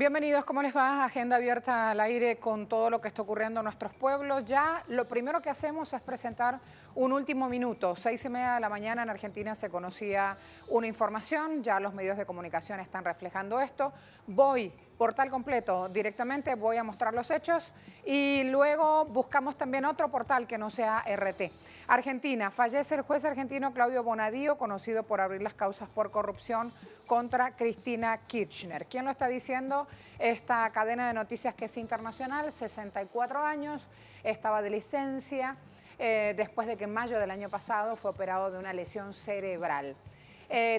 Bienvenidos, ¿cómo les va? Agenda abierta al aire con todo lo que está ocurriendo en nuestros pueblos. Ya lo primero que hacemos es presentar un último minuto. 6:30 de la mañana en Argentina se conocía una información, ya los medios de comunicación están reflejando esto. Voy, portal completo, directamente voy a mostrar los hechos y luego buscamos también otro portal que no sea RT. Argentina, fallece el juez argentino Claudio Bonadío, conocido por abrir las causas por corrupción contra Cristina Kirchner. ¿Quién lo está diciendo? Esta cadena de noticias que es internacional, 64 años, estaba de licencia después de que en mayo del año pasado fue operado de una lesión cerebral.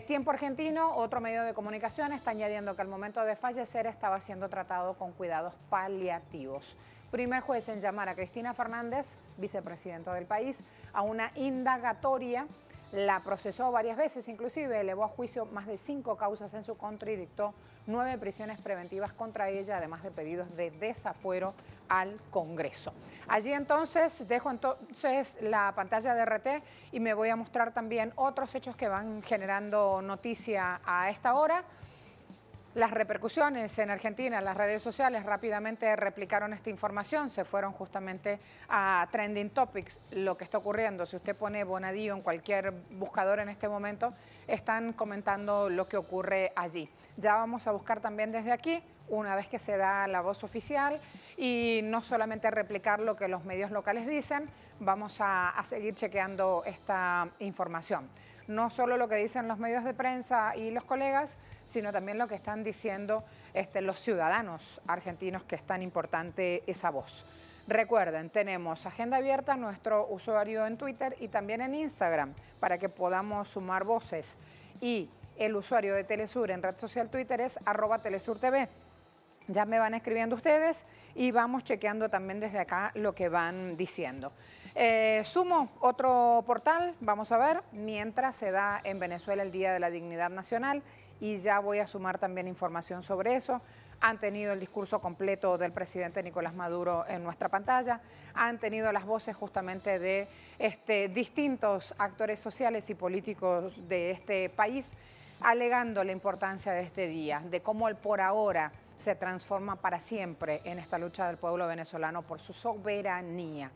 Tiempo Argentino, otro medio de comunicación, está añadiendo que al momento de fallecer estaba siendo tratado con cuidados paliativos. Primer juez en llamar a Cristina Fernández, vicepresidenta del país, a una indagatoria. La procesó varias veces, inclusive elevó a juicio más de 5 causas en su contra y dictó 9 prisiones preventivas contra ella, además de pedidos de desafuero al Congreso. Allí entonces dejo la pantalla de RT y me voy a mostrar también otros hechos que van generando noticia a esta hora. Las repercusiones en Argentina, las redes sociales rápidamente replicaron esta información, se fueron justamente a Trending Topics, lo que está ocurriendo. Si usted pone Bonadío en cualquier buscador en este momento, están comentando lo que ocurre allí. Ya vamos a buscar también desde aquí, una vez que se da la voz oficial, y no solamente replicar lo que los medios locales dicen, vamos a seguir chequeando esta información. No solo lo que dicen los medios de prensa y los colegas, sino también lo que están diciendo los ciudadanos argentinos, que es tan importante esa voz. Recuerden, tenemos Agenda Abierta, nuestro usuario en Twitter y también en Instagram, para que podamos sumar voces. Y el usuario de Telesur en red social Twitter es @TelesurTV. Ya me van escribiendo ustedes y vamos chequeando también desde acá lo que van diciendo. Sumo otro portal, vamos a ver, mientras se da en Venezuela el Día de la Dignidad Nacional, y ya voy a sumar también información sobre eso. Han tenido el discurso completo del presidente Nicolás Maduro en nuestra pantalla, han tenido las voces justamente de distintos actores sociales y políticos de este país, alegando la importancia de este día, de cómo el por ahora se transforma para siempre en esta lucha del pueblo venezolano por su soberanía.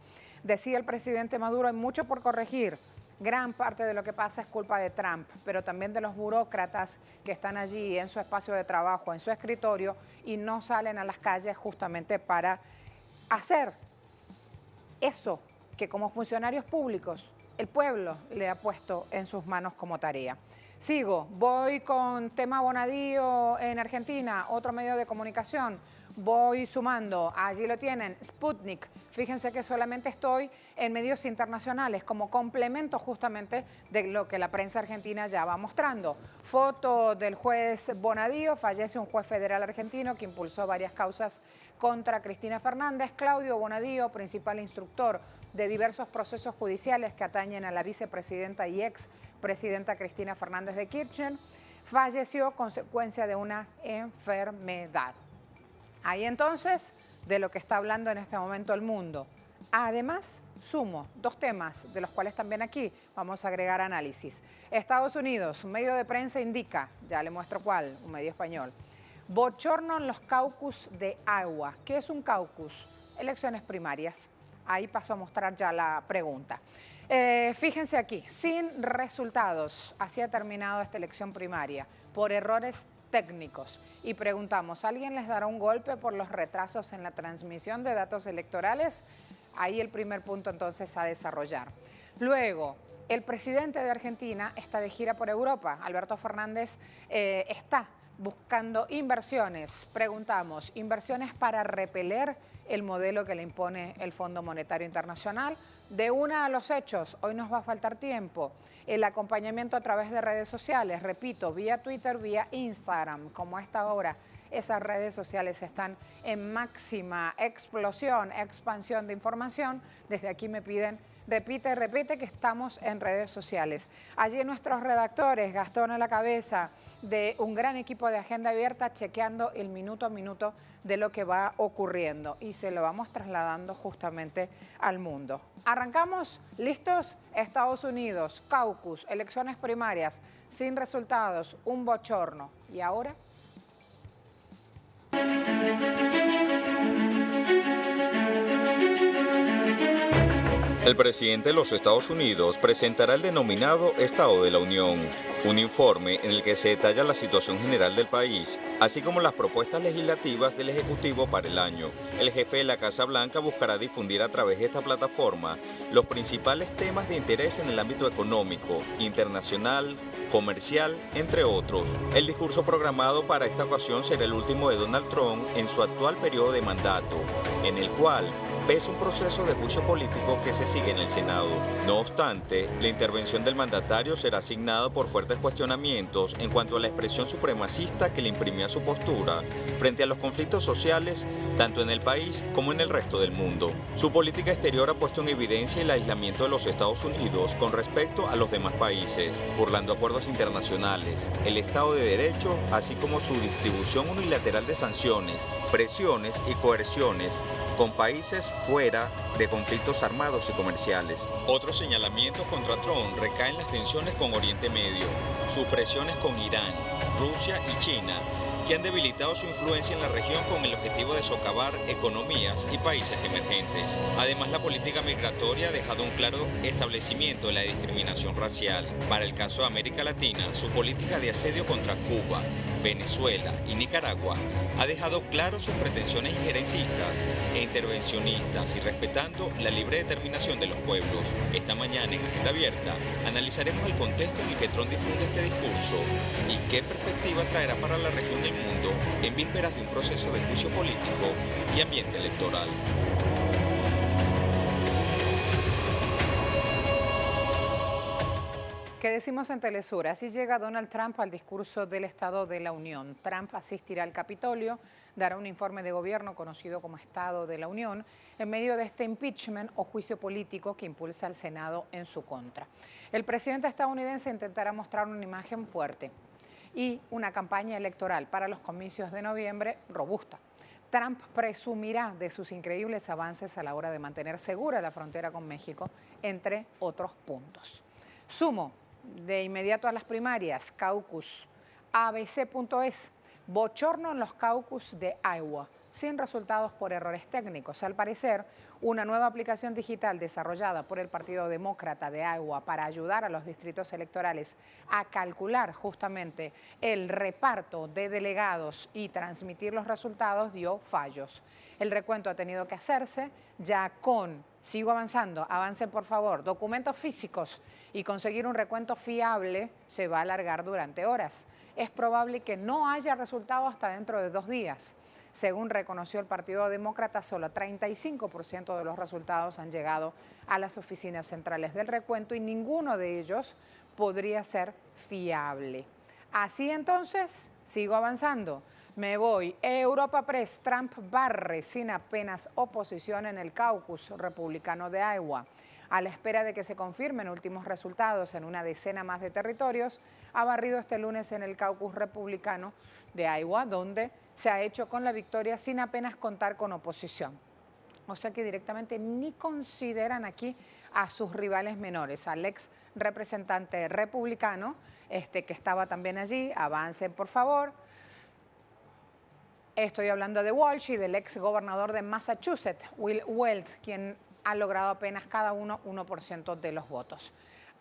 Decía el presidente Maduro, hay mucho por corregir. Gran parte de lo que pasa es culpa de Trump, pero también de los burócratas que están allí en su espacio de trabajo, en su escritorio, y no salen a las calles justamente para hacer eso que como funcionarios públicos el pueblo le ha puesto en sus manos como tarea. Sigo, voy con tema Bonadío en Argentina, otro medio de comunicación. Voy sumando, allí lo tienen, Sputnik. Fíjense que solamente estoy en medios internacionales como complemento justamente de lo que la prensa argentina ya va mostrando. Foto del juez Bonadío, fallece un juez federal argentino que impulsó varias causas contra Cristina Fernández. Claudio Bonadío, principal instructor de diversos procesos judiciales que atañen a la vicepresidenta y expresidenta Cristina Fernández de Kirchner, falleció consecuencia de una enfermedad. Ahí entonces de lo que está hablando en este momento el mundo. Además, sumo 2 temas de los cuales también aquí vamos a agregar análisis. Estados Unidos, un medio de prensa indica, ya le muestro cuál, un medio español, bochorno en los caucus de Iowa. ¿Qué es un caucus? Elecciones primarias. Ahí paso a mostrar ya la pregunta. Fíjense aquí, sin resultados, así ha terminado esta elección primaria, por errores técnicos. Y preguntamos, ¿alguien les dará un golpe por los retrasos en la transmisión de datos electorales? Ahí el primer punto entonces a desarrollar. Luego, el presidente de Argentina está de gira por Europa. Alberto Fernández está buscando inversiones. Preguntamos, ¿inversiones para repeler el modelo que le impone el Fondo Monetario Internacional? De una a los hechos, hoy nos va a faltar tiempo. El acompañamiento a través de redes sociales, repito, vía Twitter, vía Instagram, como a esta hora. Esas redes sociales están en máxima explosión, expansión de información. Desde aquí me piden, repite que estamos en redes sociales. Allí nuestros redactores, Gastón a la cabeza de un gran equipo de Agenda Abierta, chequeando el minuto a minuto de lo que va ocurriendo y se lo vamos trasladando justamente al mundo. Arrancamos, ¿listos? Estados Unidos, caucus, elecciones primarias, sin resultados, un bochorno. ¿Y ahora? El presidente de los Estados Unidos presentará el denominado Estado de la Unión, un informe en el que se detalla la situación general del país, así como las propuestas legislativas del Ejecutivo para el año. El jefe de la Casa Blanca buscará difundir a través de esta plataforma los principales temas de interés en el ámbito económico, internacional, comercial, entre otros. El discurso programado para esta ocasión será el último de Donald Trump en su actual periodo de mandato, en el cual pese un proceso de juicio político que se sigue en el Senado. No obstante, la intervención del mandatario será asignada por fuertes cuestionamientos en cuanto a la expresión supremacista que le imprimía su postura frente a los conflictos sociales, tanto en el país como en el resto del mundo. Su política exterior ha puesto en evidencia el aislamiento de los Estados Unidos con respecto a los demás países, burlando acuerdos internacionales, el Estado de Derecho, así como su distribución unilateral de sanciones, presiones y coerciones con países fuera de conflictos armados y comerciales. Otros señalamientos contra Trump recaen en las tensiones con Oriente Medio, sus presiones con Irán, Rusia y China, que han debilitado su influencia en la región con el objetivo de socavar economías y países emergentes. Además, la política migratoria ha dejado un claro establecimiento de la discriminación racial. Para el caso de América Latina, su política de asedio contra Cuba, Venezuela y Nicaragua ha dejado claro sus pretensiones injerencistas e intervencionistas y respetando la libre determinación de los pueblos. Esta mañana en Agenda Abierta analizaremos el contexto en el que Trump difunde este discurso y qué perspectiva traerá para la región del mundo en vísperas de un proceso de juicio político y ambiente electoral. ¿Qué decimos en Telesur? Así llega Donald Trump al discurso del Estado de la Unión. Trump asistirá al Capitolio, dará un informe de gobierno conocido como Estado de la Unión, en medio de este impeachment o juicio político que impulsa al Senado en su contra. El presidente estadounidense intentará mostrar una imagen fuerte y una campaña electoral para los comicios de noviembre robusta. Trump presumirá de sus increíbles avances a la hora de mantener segura la frontera con México, entre otros puntos. Sumo de inmediato a las primarias, caucus, abc.es, bochorno en los caucus de Iowa, sin resultados por errores técnicos. Al parecer, una nueva aplicación digital desarrollada por el Partido Demócrata de Iowa para ayudar a los distritos electorales a calcular justamente el reparto de delegados y transmitir los resultados dio fallos. El recuento ha tenido que hacerse ya con, sigo avanzando, avancen por favor, documentos físicos y conseguir un recuento fiable se va a alargar durante horas. Es probable que no haya resultado hasta dentro de 2 días. Según reconoció el Partido Demócrata, solo 35% de los resultados han llegado a las oficinas centrales del recuento y ninguno de ellos podría ser fiable. Así entonces, sigo avanzando. Me voy. Europa Press, Trump barre sin apenas oposición en el caucus republicano de Iowa. A la espera de que se confirmen últimos resultados en una decena más de territorios, ha barrido este lunes en el caucus republicano de Iowa, donde se ha hecho con la victoria sin apenas contar con oposición. O sea que directamente ni consideran aquí a sus rivales menores, al ex representante republicano, que estaba también allí, avancen por favor. Estoy hablando de Walsh y del ex gobernador de Massachusetts, Will Weld, quien ha logrado apenas cada uno 1% de los votos.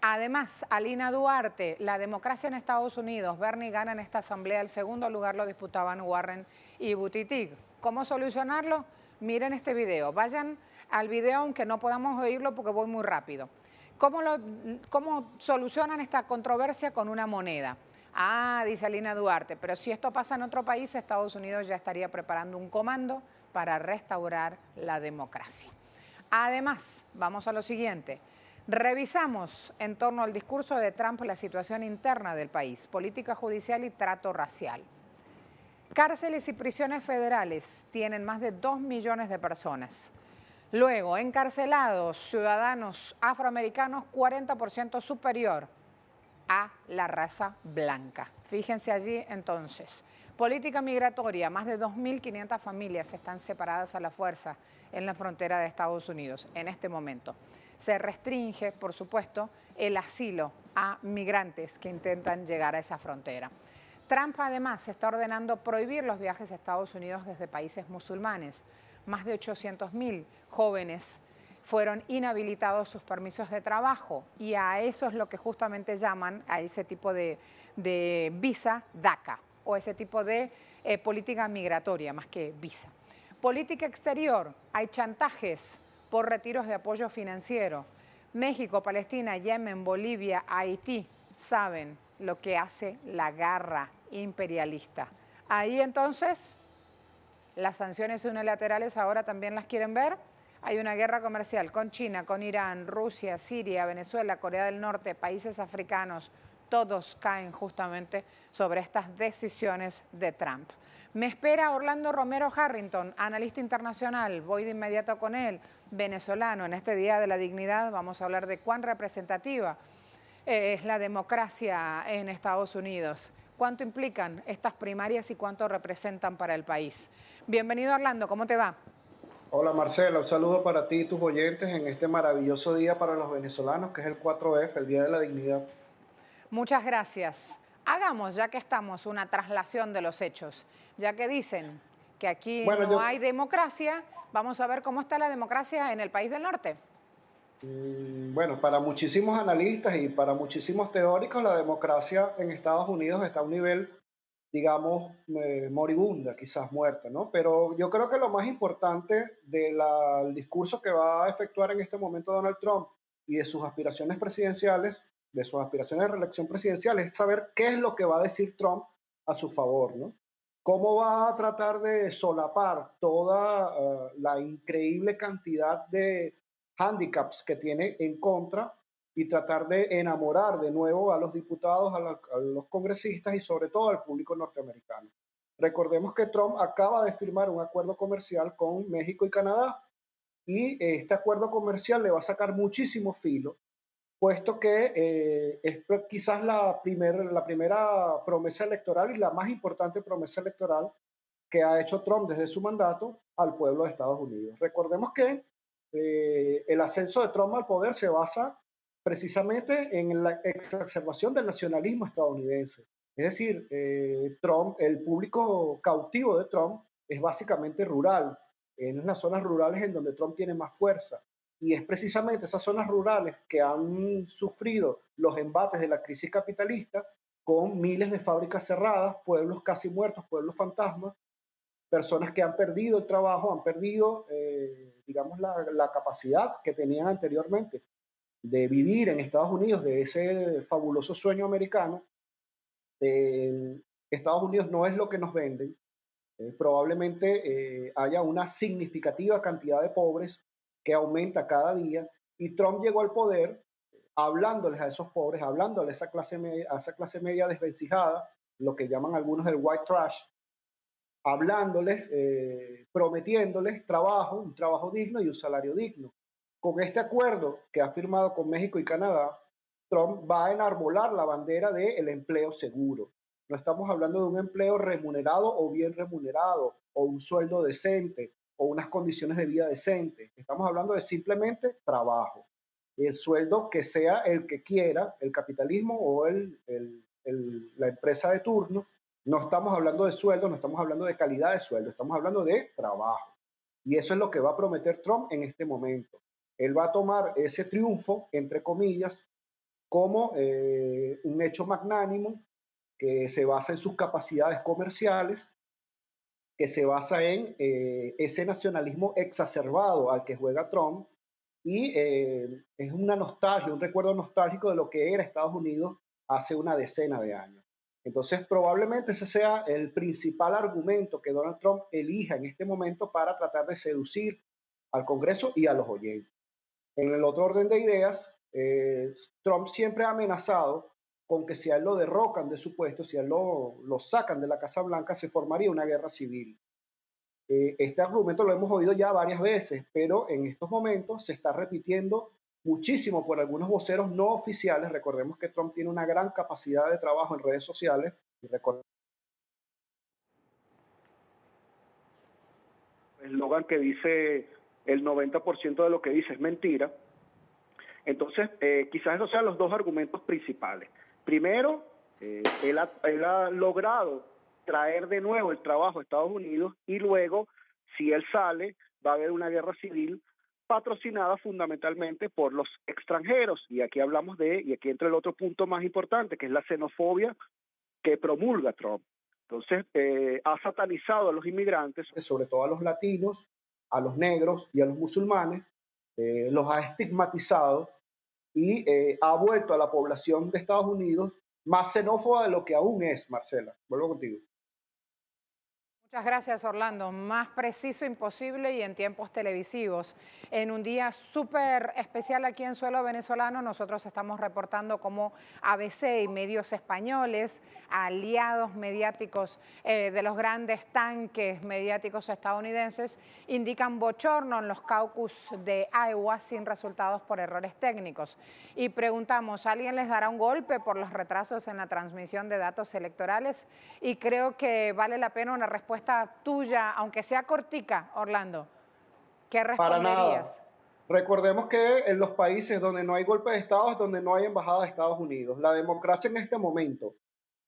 Además, Alina Duarte, la democracia en Estados Unidos, Bernie gana en esta asamblea, el segundo lugar lo disputaban Warren y Buttigieg. ¿Cómo solucionarlo? Miren este video, vayan al video aunque no podamos oírlo porque voy muy rápido. ¿Cómo solucionan esta controversia con una moneda? Ah, dice Alina Duarte, pero si esto pasa en otro país, Estados Unidos ya estaría preparando un comando para restaurar la democracia. Además, vamos a lo siguiente. Revisamos en torno al discurso de Trump la situación interna del país, política judicial y trato racial. Cárceles y prisiones federales tienen más de 2 millones de personas. Luego, encarcelados, ciudadanos afroamericanos, 40% superior a la raza blanca. Fíjense allí entonces. Política migratoria, más de 2.500 familias están separadas a la fuerza en la frontera de Estados Unidos en este momento. Se restringe, por supuesto, el asilo a migrantes que intentan llegar a esa frontera. Trump además está ordenando prohibir los viajes a Estados Unidos desde países musulmanes. Más de 800.000 jóvenes fueron inhabilitados sus permisos de trabajo y a eso es lo que justamente llaman a ese tipo de visa DACA o ese tipo de política migratoria más que visa. Política exterior, hay chantajes por retiros de apoyo financiero. México, Palestina, Yemen, Bolivia, Haití saben lo que hace la garra imperialista. Ahí entonces, las sanciones unilaterales ahora también las quieren ver. Hay una guerra comercial con China, con Irán, Rusia, Siria, Venezuela, Corea del Norte, países africanos. Todos caen justamente sobre estas decisiones de Trump. Me espera Orlando Romero Harrington, analista internacional. Voy de inmediato con él, venezolano. En este Día de la Dignidad vamos a hablar de cuán representativa es la democracia en Estados Unidos. ¿Cuánto implican estas primarias y cuánto representan para el país? Bienvenido, Orlando, ¿cómo te va? Hola Marcela, un saludo para ti y tus oyentes en este maravilloso día para los venezolanos, que es el 4F, el Día de la Dignidad. Muchas gracias. Hagamos, ya que estamos, una traslación de los hechos. Ya que dicen que aquí no hay democracia, vamos a ver cómo está la democracia en el país del norte. Bueno, para muchísimos analistas y para muchísimos teóricos, la democracia en Estados Unidos está a un nivel, digamos, moribunda, quizás muerta, ¿no? Pero yo creo que lo más importante del discurso que va a efectuar en este momento Donald Trump y de sus aspiraciones presidenciales, de sus aspiraciones de reelección presidencial, es saber qué es lo que va a decir Trump a su favor, ¿no? ¿Cómo va a tratar de solapar toda la increíble cantidad de handicaps que tiene en contra y tratar de enamorar de nuevo a los diputados, a los congresistas y sobre todo al público norteamericano? Recordemos que Trump acaba de firmar un acuerdo comercial con México y Canadá y este acuerdo comercial le va a sacar muchísimo filo, puesto que es quizás la primera promesa electoral y la más importante promesa electoral que ha hecho Trump desde su mandato al pueblo de Estados Unidos. Recordemos que el ascenso de Trump al poder se basa precisamente en la exacerbación del nacionalismo estadounidense. Es decir, Trump, el público cautivo de Trump es básicamente rural, en las zonas rurales en donde Trump tiene más fuerza. Y es precisamente esas zonas rurales que han sufrido los embates de la crisis capitalista, con miles de fábricas cerradas, pueblos casi muertos, pueblos fantasmas, personas que han perdido el trabajo, han perdido, digamos, la capacidad que tenían anteriormente de vivir en Estados Unidos, de ese fabuloso sueño americano. Estados Unidos no es lo que nos venden. Probablemente haya una significativa cantidad de pobres que aumenta cada día, y Trump llegó al poder hablándoles a esos pobres, hablándoles a esa clase media desvencijada, lo que llaman algunos el white trash, hablándoles, prometiéndoles trabajo, un trabajo digno y un salario digno. Con este acuerdo que ha firmado con México y Canadá, Trump va a enarbolar la bandera del empleo seguro. No estamos hablando de un empleo remunerado o bien remunerado, o un sueldo decente, o unas condiciones de vida decentes. Estamos hablando de simplemente trabajo. El sueldo que sea el que quiera, el capitalismo o la empresa de turno. No estamos hablando de sueldo, no estamos hablando de calidad de sueldo, estamos hablando de trabajo. Y eso es lo que va a prometer Trump en este momento. Él va a tomar ese triunfo, entre comillas, como un hecho magnánimo que se basa en sus capacidades comerciales, que se basa en ese nacionalismo exacerbado al que juega Trump, y es una nostalgia, un recuerdo nostálgico de lo que era Estados Unidos hace una decena de años. Entonces, probablemente ese sea el principal argumento que Donald Trump elija en este momento para tratar de seducir al Congreso y a los oyentes. En el otro orden de ideas, Trump siempre ha amenazado con que si a él lo derrocan de su puesto, si a él lo sacan de la Casa Blanca, se formaría una guerra civil. Este argumento lo hemos oído ya varias veces, pero en estos momentos se está repitiendo muchísimo por algunos voceros no oficiales. Recordemos que Trump tiene una gran capacidad de trabajo en redes sociales. Y recordemos el eslogan que dice el 90% de lo que dice es mentira. Entonces, quizás esos sean los dos argumentos principales. Primero, Él ha logrado traer de nuevo el trabajo a Estados Unidos y luego, si él sale, va a haber una guerra civil patrocinada fundamentalmente por los extranjeros. Y aquí y aquí entra el otro punto más importante, que es la xenofobia que promulga Trump. Entonces, ha satanizado a los inmigrantes, sobre todo a los latinos, a los negros y a los musulmanes, los ha estigmatizado y ha vuelto a la población de Estados Unidos más xenófoba de lo que aún es, Marcela. Vuelvo contigo. Muchas gracias, Orlando. Más preciso imposible y en tiempos televisivos. En un día súper especial aquí en suelo venezolano, nosotros estamos reportando cómo ABC y medios españoles, aliados mediáticos de los grandes tanques mediáticos estadounidenses, indican bochorno en los caucus de Iowa sin resultados por errores técnicos. Y preguntamos, ¿alguien les dará un golpe por los retrasos en la transmisión de datos electorales? Y creo que vale la pena una respuesta tuya, aunque sea cortica, Orlando. ¿Qué responderías? Para nada. Recordemos que en los países donde no hay golpe de Estado es donde no hay embajada de Estados Unidos. La democracia en este momento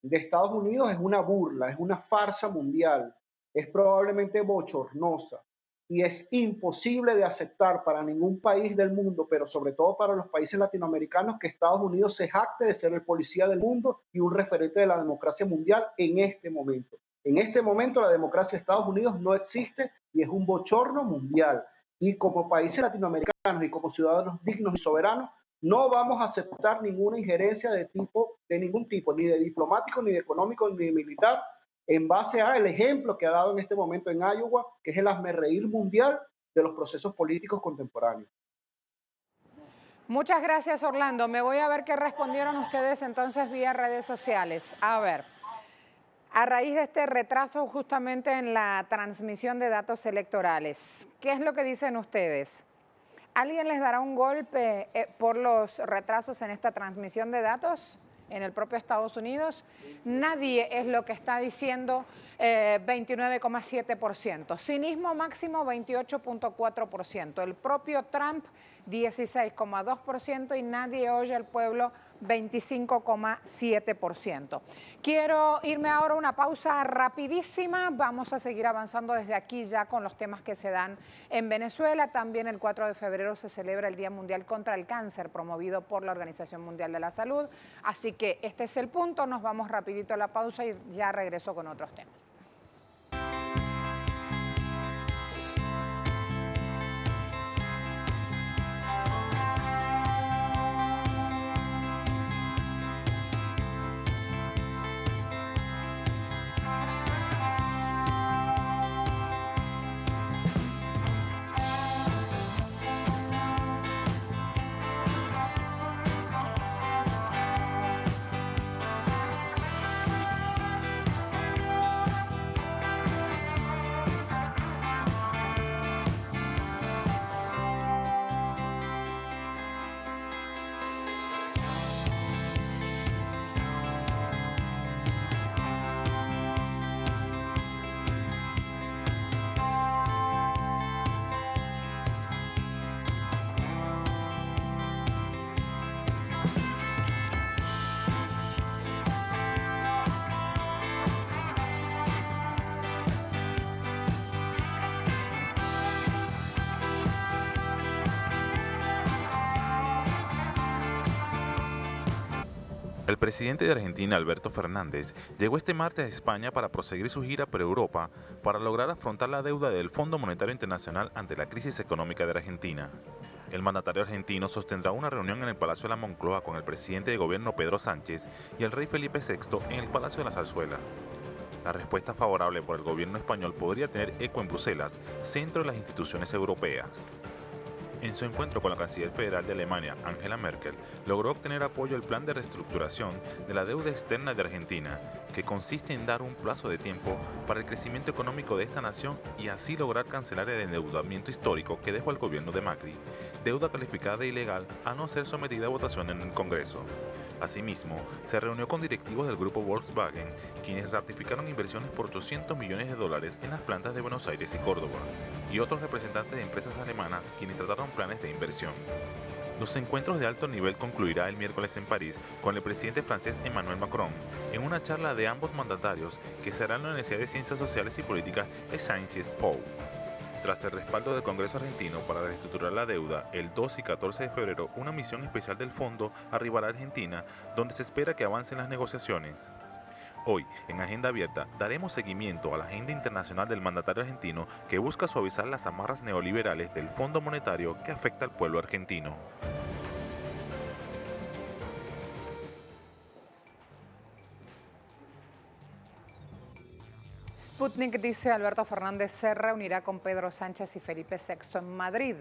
de Estados Unidos es una burla, es una farsa mundial, es probablemente bochornosa y es imposible de aceptar para ningún país del mundo, pero sobre todo para los países latinoamericanos, que Estados Unidos se jacte de ser el policía del mundo y un referente de la democracia mundial en este momento. En este momento la democracia de Estados Unidos no existe y es un bochorno mundial. Y como países latinoamericanos y como ciudadanos dignos y soberanos, no vamos a aceptar ninguna injerencia de ningún tipo, ni de diplomático, ni de económico, ni de militar, en base al ejemplo que ha dado en este momento en Iowa, que es el hazmerreír mundial de los procesos políticos contemporáneos. Muchas gracias, Orlando. Me voy a ver qué respondieron ustedes entonces vía redes sociales. A ver. A raíz de este retraso justamente en la transmisión de datos electorales, ¿qué es lo que dicen ustedes? ¿Alguien les dará un golpe por los retrasos en esta transmisión de datos en el propio Estados Unidos? Nadie es lo que está diciendo 29,7%. Cinismo máximo 28,4%. El propio Trump 16,2% y nadie oye al pueblo 25,7%. Quiero irme ahora a una pausa rapidísima. Vamos a seguir avanzando desde aquí ya con los temas que se dan en Venezuela. También el 4 de febrero se celebra el Día Mundial contra el Cáncer, promovido por la Organización Mundial de la Salud. Así que este es el punto. Nos vamos rapidito a la pausa y ya regreso con otros temas. El presidente de Argentina, Alberto Fernández, llegó este martes a España para proseguir su gira por Europa para lograr afrontar la deuda del Fondo Monetario Internacional ante la crisis económica de Argentina. El mandatario argentino sostendrá una reunión en el Palacio de la Moncloa con el presidente de gobierno Pedro Sánchez y el rey Felipe VI en el Palacio de la Zarzuela. La respuesta favorable por el gobierno español podría tener eco en Bruselas, centro de las instituciones europeas. En su encuentro con la canciller federal de Alemania, Angela Merkel, logró obtener apoyo al plan de reestructuración de la deuda externa de Argentina, que consiste en dar un plazo de tiempo para el crecimiento económico de esta nación y así lograr cancelar el endeudamiento histórico que dejó el gobierno de Macri, deuda calificada de ilegal a no ser sometida a votación en el Congreso. Asimismo, se reunió con directivos del grupo Volkswagen, quienes ratificaron inversiones por $800 millones en las plantas de Buenos Aires y Córdoba, y otros representantes de empresas alemanas quienes trataron planes de inversión. Los encuentros de alto nivel concluirá el miércoles en París con el presidente francés Emmanuel Macron, en una charla de ambos mandatarios que será en la Universidad de Ciencias Sociales y Políticas Sciences Po. Tras el respaldo del Congreso argentino para reestructurar la deuda, el 2 y 14 de febrero una misión especial del fondo arribará a Argentina, donde se espera que avancen las negociaciones. Hoy, en Agenda Abierta, daremos seguimiento a la agenda internacional del mandatario argentino que busca suavizar las amarras neoliberales del Fondo Monetario que afecta al pueblo argentino. Sputnik dice Alberto Fernández se reunirá con Pedro Sánchez y Felipe VI en Madrid.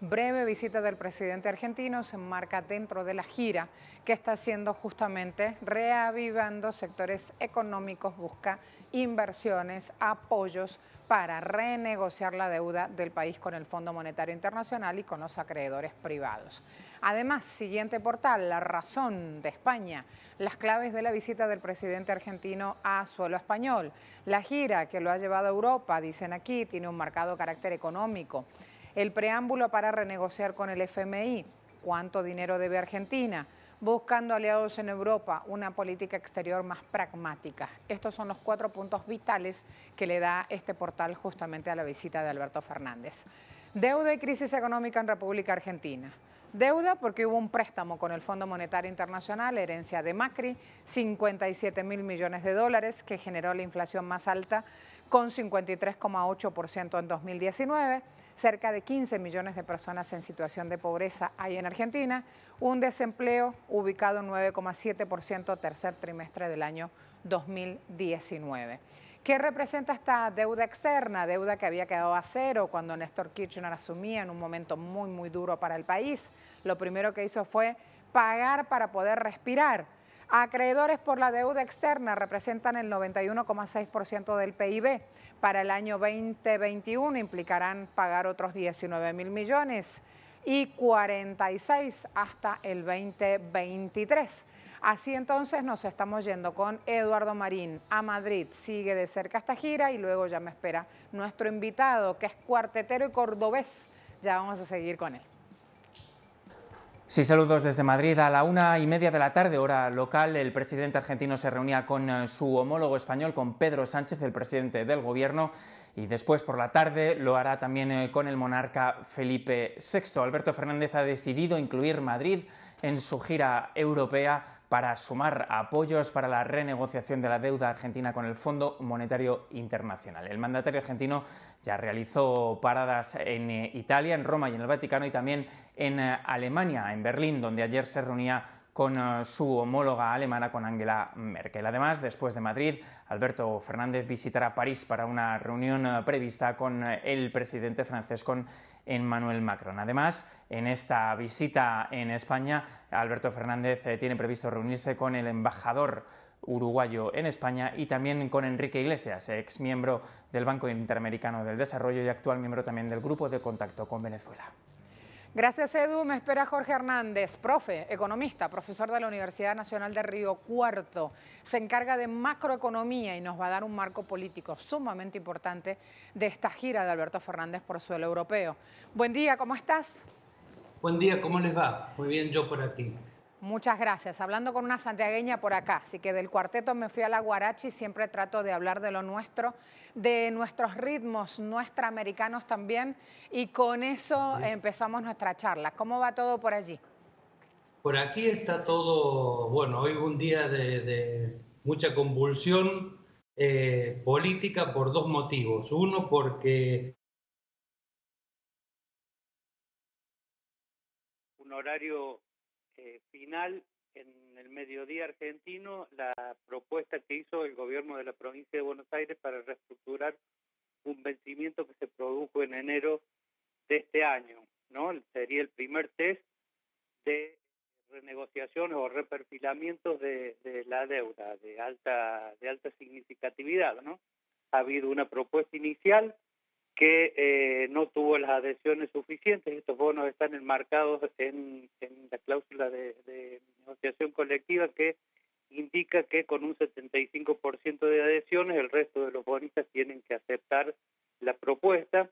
Breve visita del presidente argentino se enmarca dentro de la gira que está haciendo justamente reavivando sectores económicos, busca inversiones, apoyos para renegociar la deuda del país con el Fondo Monetario Internacional y con los acreedores privados. Además, siguiente portal, La Razón de España, las claves de la visita del presidente argentino a suelo español. La gira que lo ha llevado a Europa, dicen aquí, tiene un marcado carácter económico. El preámbulo para renegociar con el FMI, cuánto dinero debe Argentina, buscando aliados en Europa, una política exterior más pragmática. Estos son los 4 puntos vitales que le da este portal justamente a la visita de Alberto Fernández. Deuda y crisis económica en República Argentina. Deuda porque hubo un préstamo con el Fondo Monetario Internacional, herencia de Macri, 57.000 millones de dólares, que generó la inflación más alta con 53,8% en 2019, cerca de 15 millones de personas en situación de pobreza hay en Argentina, un desempleo ubicado en 9,7% tercer trimestre del año 2019. ¿Qué representa esta deuda externa? Deuda que había quedado a cero cuando Néstor Kirchner asumía en un momento muy duro para el país. Lo primero que hizo fue pagar para poder respirar. Acreedores por la deuda externa representan el 91,6% del PIB. Para el año 2021 implicarán pagar otros 19.000 millones y 46 hasta el 2023. Así entonces nos estamos yendo con Eduardo Marín a Madrid. Sigue de cerca esta gira y luego ya me espera nuestro invitado, que es cuartetero y cordobés. Ya vamos a seguir con él. Sí, saludos desde Madrid. A la 1:30 de la tarde, hora local, el presidente argentino se reunía con su homólogo español, con Pedro Sánchez, el presidente del gobierno, y después por la tarde lo hará también con el monarca Felipe VI. Alberto Fernández ha decidido incluir Madrid en su gira europea para sumar apoyos para la renegociación de la deuda argentina con el Fondo Monetario Internacional. El mandatario argentino ya realizó paradas en Italia, en Roma y en el Vaticano, y también en Alemania, en Berlín, donde ayer se reunía con su homóloga alemana, con Angela Merkel. Además, después de Madrid, Alberto Fernández visitará París para una reunión prevista con el presidente francés, con Emmanuel Macron. Además, en esta visita en España, Alberto Fernández tiene previsto reunirse con el embajador uruguayo en España y también con Enrique Iglesias, ex miembro del Banco Interamericano del Desarrollo y actual miembro también del Grupo de Contacto con Venezuela. Gracias, Edu. Me espera Jorge Hernández, profe, economista, profesor de la Universidad Nacional de Río Cuarto. Se encarga de macroeconomía y nos va a dar un marco político sumamente importante de esta gira de Alberto Fernández por suelo europeo. Buen día, ¿cómo estás? Buen día, ¿cómo les va? Muy bien, yo por aquí. Muchas gracias. Hablando con una santiagueña por acá, así que del cuarteto me fui a la guarachi, siempre trato de hablar de lo nuestro, de nuestros ritmos nuestraamericanos también, y con eso empezamos nuestra charla. ¿Cómo va todo por allí? Por aquí está todo, bueno, hoy un día de mucha convulsión política por dos motivos. Uno, porque un horario final en el mediodía argentino, la propuesta que hizo el gobierno de la provincia de Buenos Aires para reestructurar un vencimiento que se produjo en enero de este año, ¿no? Sería el primer test de renegociaciones o reperfilamientos de la deuda de alta significatividad, ¿no? Ha habido una propuesta inicial que no tuvo las adhesiones suficientes. Estos bonos están enmarcados en la cláusula de negociación colectiva, que indica que con un 75% de adhesiones el resto de los bonistas tienen que aceptar la propuesta.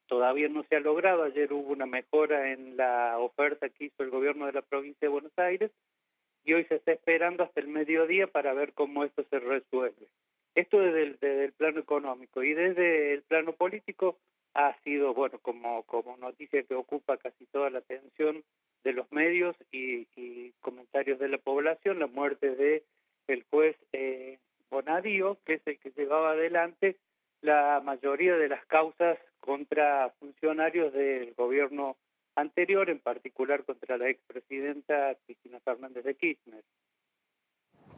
todavía no se ha logrado. Ayer hubo una mejora en la oferta que hizo el gobierno de la provincia de Buenos Aires y hoy se está esperando hasta el mediodía para ver cómo esto se resuelve. Esto desde el plano económico, y desde el plano político ha sido, bueno, como noticia que ocupa casi toda la atención de los medios y comentarios de la población, la muerte de el juez Bonadío, que es el que llevaba adelante la mayoría de las causas contra funcionarios del gobierno anterior, en particular contra la expresidenta Cristina Fernández de Kirchner.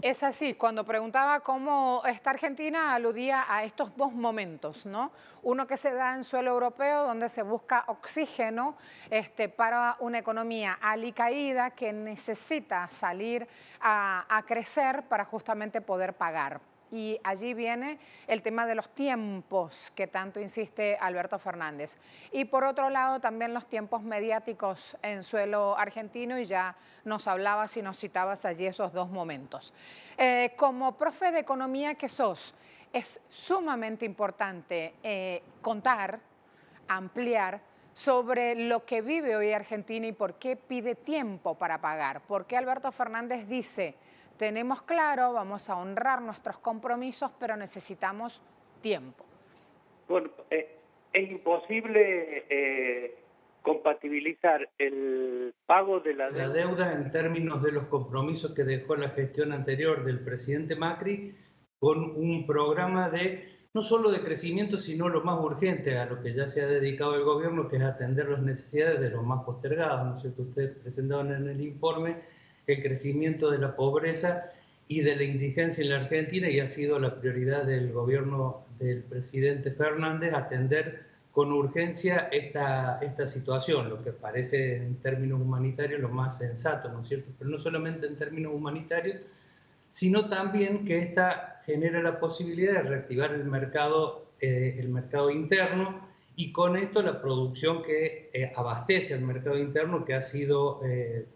Es así, cuando preguntaba cómo está Argentina, aludía a estos dos momentos, ¿no? Uno que se da en suelo europeo, donde se busca oxígeno para una economía alicaída que necesita salir a crecer para justamente poder pagar. Y allí viene el tema de los tiempos que tanto insiste Alberto Fernández. Y por otro lado también los tiempos mediáticos en suelo argentino, y ya nos hablabas y nos citabas allí esos dos momentos. Como profe de economía que sos, es sumamente importante contar, ampliar sobre lo que vive hoy Argentina y por qué pide tiempo para pagar. ¿Por qué Alberto Fernández dice: tenemos claro, vamos a honrar nuestros compromisos, pero necesitamos tiempo? Bueno, es imposible compatibilizar el pago de la deuda en términos de los compromisos que dejó la gestión anterior del presidente Macri con un programa no solo de crecimiento, sino lo más urgente, a lo que ya se ha dedicado el gobierno, que es atender las necesidades de los más postergados. ¿No es cierto? Ustedes presentaban en el informe el crecimiento de la pobreza y de la indigencia en la Argentina, y ha sido la prioridad del gobierno del presidente Fernández atender con urgencia esta situación, lo que parece en términos humanitarios lo más sensato, ¿no es cierto? Pero no solamente en términos humanitarios, sino también que esta genera la posibilidad de reactivar el mercado interno, y con esto la producción que abastece al mercado interno, que ha sido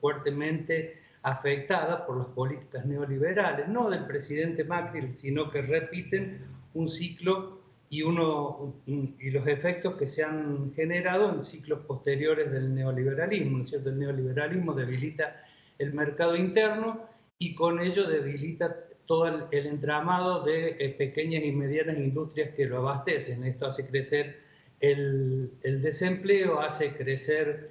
fuertemente afectada por las políticas neoliberales, no del presidente Macri, sino que repiten un ciclo y los efectos que se han generado en ciclos posteriores del neoliberalismo, ¿no es cierto? El neoliberalismo debilita el mercado interno y con ello debilita todo el entramado de pequeñas y medianas industrias que lo abastecen. Esto hace crecer el desempleo, hace crecer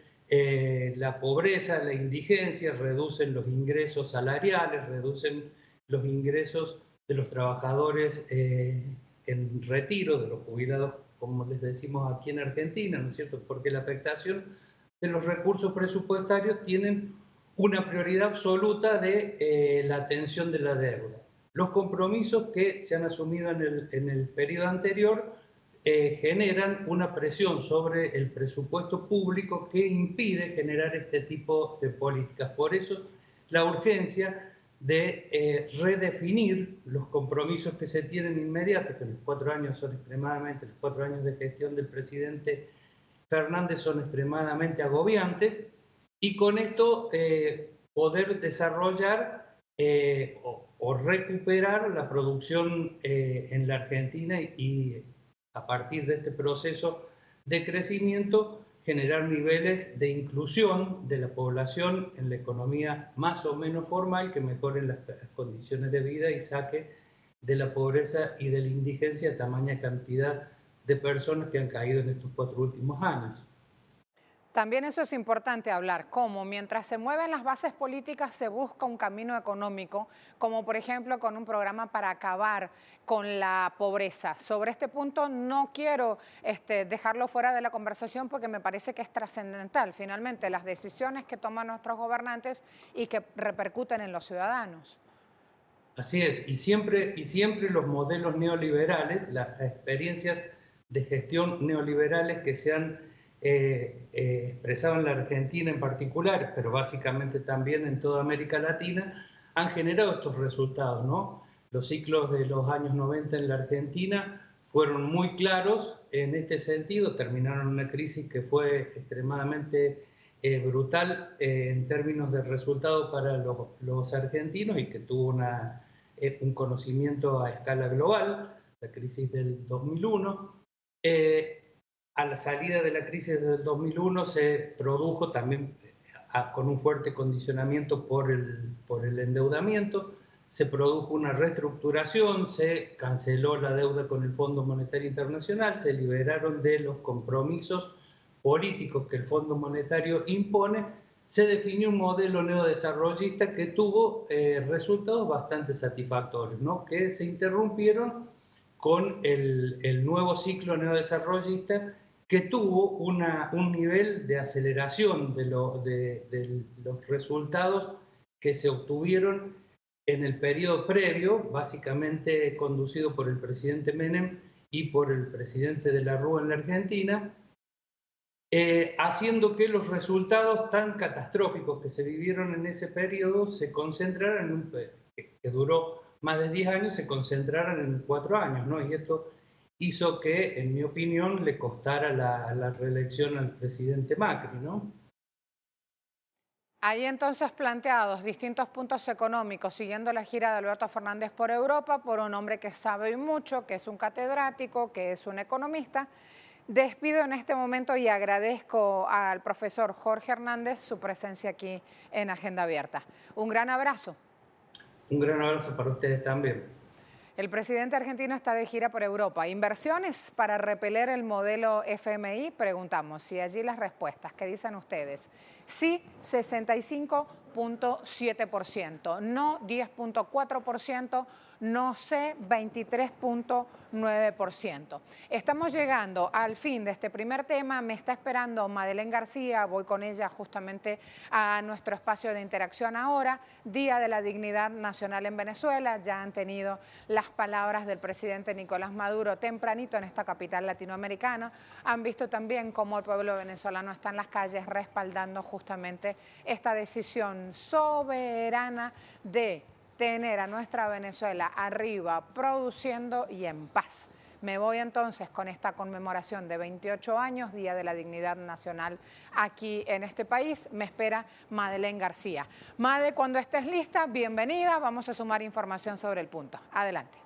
la pobreza, la indigencia, reducen los ingresos salariales, reducen los ingresos de los trabajadores en retiro, de los jubilados, como les decimos aquí en Argentina, ¿no es cierto? Porque la afectación de los recursos presupuestarios tienen una prioridad absoluta de la atención de la deuda. Los compromisos que se han asumido en el periodo anterior generan una presión sobre el presupuesto público que impide generar este tipo de políticas. Por eso la urgencia de redefinir los compromisos que se tienen inmediatos, que los 4 años son extremadamente, los 4 años de gestión del presidente Fernández son extremadamente agobiantes, y con esto poder desarrollar o recuperar la producción en la Argentina, y a partir de este proceso de crecimiento generar niveles de inclusión de la población en la economía más o menos formal, que mejoren las condiciones de vida y saque de la pobreza y de la indigencia tamaña cantidad de personas que han caído en estos 4 últimos años. También eso es importante hablar, cómo mientras se mueven las bases políticas se busca un camino económico, como por ejemplo con un programa para acabar con la pobreza. Sobre este punto no quiero dejarlo fuera de la conversación porque me parece que es trascendental, finalmente, las decisiones que toman nuestros gobernantes y que repercuten en los ciudadanos. Así es, y siempre los modelos neoliberales, las experiencias de gestión neoliberales que se han expresado en la Argentina en particular, pero básicamente también en toda América Latina, han generado estos resultados, ¿no? Los ciclos de los años 90 en la Argentina fueron muy claros en este sentido, terminaron una crisis que fue extremadamente brutal en términos de resultados para los argentinos y que tuvo un conocimiento a escala global, la crisis del 2001. a la salida de la crisis del 2001 se produjo también con un fuerte condicionamiento por el endeudamiento, se produjo una reestructuración, se canceló la deuda con el Fondo Monetario Internacional, se liberaron de los compromisos políticos que el Fondo Monetario impone, se definió un modelo neodesarrollista que tuvo resultados bastante satisfactorios, ¿no? Que se interrumpieron con el nuevo ciclo neodesarrollista, que tuvo un nivel de aceleración de los resultados que se obtuvieron en el periodo previo, básicamente conducido por el presidente Menem y por el presidente de la Rúa en la Argentina, haciendo que los resultados tan catastróficos que se vivieron en ese periodo se concentraran en un que duró más de 10 años, se concentraran en 4 años, ¿no? Y esto hizo que, en mi opinión, le costara la reelección al presidente Macri, ¿no? Hay entonces planteados distintos puntos económicos siguiendo la gira de Alberto Fernández por Europa por un hombre que sabe mucho, que es un catedrático, que es un economista. Despido en este momento y agradezco al profesor Jorge Hernández su presencia aquí en Agenda Abierta. Un gran abrazo. Un gran abrazo para ustedes también. El presidente argentino está de gira por Europa. ¿Inversiones para repeler el modelo FMI? Preguntamos. Y allí las respuestas. ¿Qué dicen ustedes? Sí, 65.7%. No, 10.4%. No sé, 23.9%. Estamos llegando al fin de este primer tema. Me está esperando Madeleine García. Voy con ella justamente a nuestro espacio de interacción ahora. Día de la Dignidad Nacional en Venezuela. Ya han tenido las palabras del presidente Nicolás Maduro tempranito en esta capital latinoamericana. Han visto también cómo el pueblo venezolano está en las calles respaldando justamente esta decisión soberana de tener a nuestra Venezuela arriba, produciendo y en paz. Me voy entonces con esta conmemoración de 28 años, Día de la Dignidad Nacional aquí en este país. Me espera Madeleine García. Made, cuando estés lista, bienvenida. Vamos a sumar información sobre el punto. Adelante.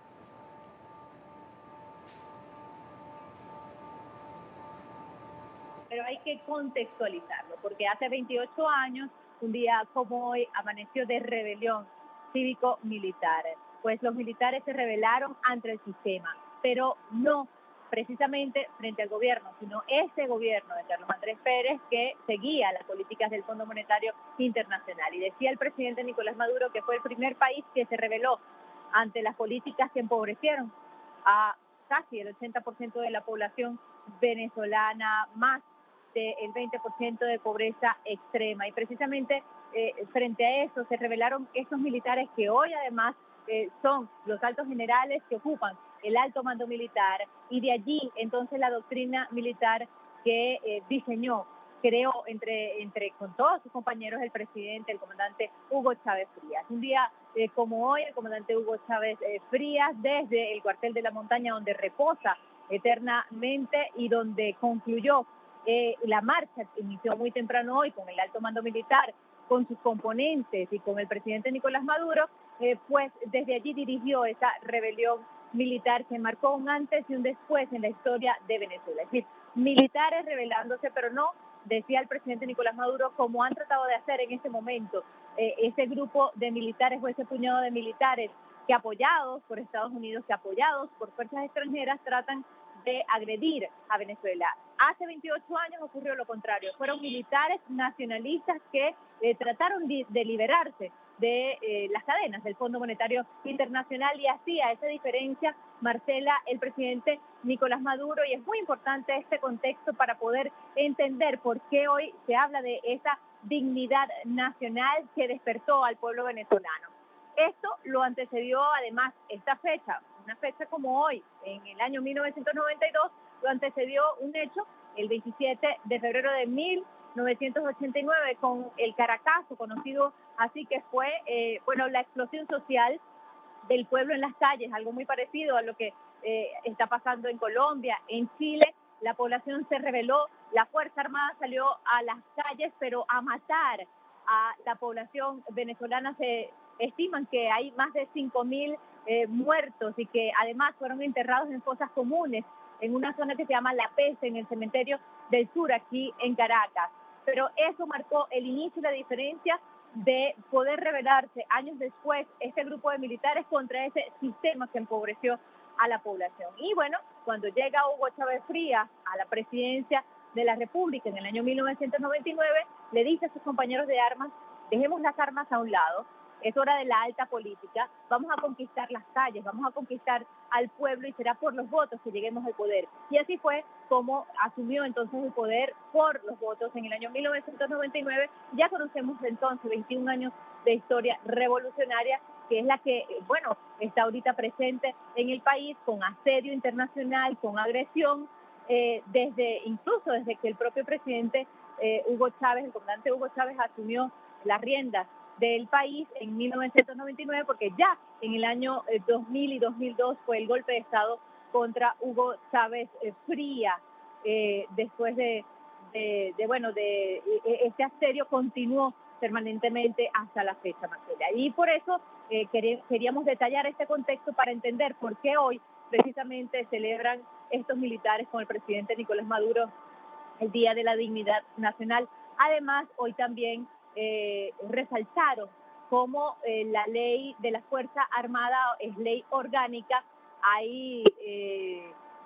Pero hay que contextualizarlo, porque hace 28 años, un día como hoy, amaneció de rebelión cívico-militar. Pues los militares se rebelaron ante el sistema, pero no precisamente frente al gobierno, sino ese gobierno de Carlos Andrés Pérez que seguía las políticas del Fondo Monetario Internacional. Y decía el presidente Nicolás Maduro que fue el primer país que se rebeló ante las políticas que empobrecieron a casi el 80% de la población venezolana, más del 20% de pobreza extrema. Y precisamente frente a eso se rebelaron estos militares que hoy además son los altos generales que ocupan el alto mando militar, y de allí entonces la doctrina militar que diseñó, creó con todos sus compañeros el presidente, el comandante Hugo Chávez Frías. Un día como hoy, el comandante Hugo Chávez Frías, desde el cuartel de la montaña donde reposa eternamente y donde concluyó la marcha, que inició muy temprano hoy con el alto mando militar, con sus componentes y con el presidente Nicolás Maduro, pues desde allí dirigió esa rebelión militar que marcó un antes y un después en la historia de Venezuela. Es decir, militares rebelándose, pero no, decía el presidente Nicolás Maduro, como han tratado de hacer en este momento ese grupo de militares o ese puñado de militares que, apoyados por Estados Unidos, que apoyados por fuerzas extranjeras, tratan de agredir a Venezuela. Hace 28 años ocurrió lo contrario. Fueron militares nacionalistas que trataron de liberarse de las cadenas del Fondo Monetario Internacional, y hacía esa diferencia, Marcela, el presidente Nicolás Maduro, y es muy importante este contexto para poder entender por qué hoy se habla de esa dignidad nacional que despertó al pueblo venezolano. Esto lo antecedió además esta fecha, una fecha como hoy, en el año 1992, lo antecedió un hecho, el 27 de febrero de 1989, con el Caracazo, conocido así, que fue la explosión social del pueblo en las calles, algo muy parecido a lo que está pasando en Colombia, en Chile. La población se rebeló, la Fuerza Armada salió a las calles, pero a matar a la población venezolana. Se estiman que hay más de 5.000 muertos y que además fueron enterrados en fosas comunes. en una zona que se llama La Pese, en el cementerio del sur, aquí en Caracas. Pero eso marcó el inicio y la diferencia de poder rebelarse años después este grupo de militares contra ese sistema que empobreció a la población. Y bueno, cuando llega Hugo Chávez Frías a la presidencia de la República en el año 1999, le dice a sus compañeros de armas: dejemos las armas a un lado, es hora de la alta política, vamos a conquistar las calles, vamos a conquistar al pueblo y será por los votos que lleguemos al poder. Y así fue como asumió entonces el poder por los votos en el año 1999. Ya conocemos entonces 21 años de historia revolucionaria, que es la que, bueno, está ahorita presente en el país, con asedio internacional, con agresión, incluso desde que el propio presidente Hugo Chávez, el comandante Hugo Chávez, asumió las riendas del país en 1999, porque ya en el año 2000 y 2002 fue el golpe de Estado contra Hugo Chávez Frías. Después de este asedio continuó permanentemente hasta la fecha, Marcela. Y por eso queríamos detallar este contexto para entender por qué hoy precisamente celebran estos militares con el presidente Nicolás Maduro el Día de la Dignidad Nacional. Además, hoy también resaltaron cómo la ley de la Fuerza Armada es ley orgánica. Ahí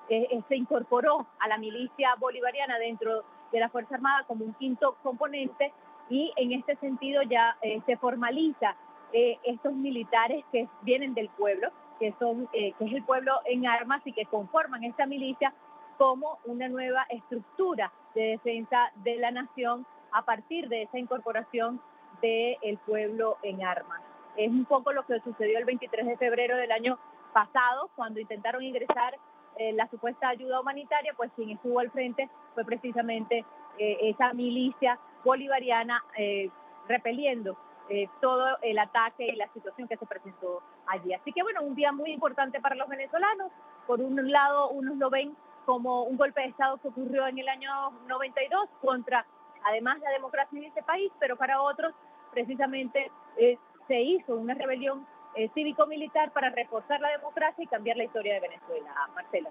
se incorporó a la milicia bolivariana dentro de la Fuerza Armada como un quinto componente, y en este sentido ya se formaliza estos militares que vienen del pueblo, que es el pueblo en armas y que conforman esta milicia como una nueva estructura de defensa de la nación a partir de esa incorporación del pueblo en armas. Es un poco lo que sucedió el 23 de febrero del año pasado, cuando intentaron ingresar la supuesta ayuda humanitaria, pues quien estuvo al frente fue precisamente esa milicia bolivariana, repeliendo todo el ataque y la situación que se presentó allí. Así que bueno, un día muy importante para los venezolanos. Por un lado, unos lo ven como un golpe de Estado que ocurrió en el año 92 contra, además, la democracia en este país, pero para otros, precisamente, se hizo una rebelión cívico-militar para reforzar la democracia y cambiar la historia de Venezuela. Marcela.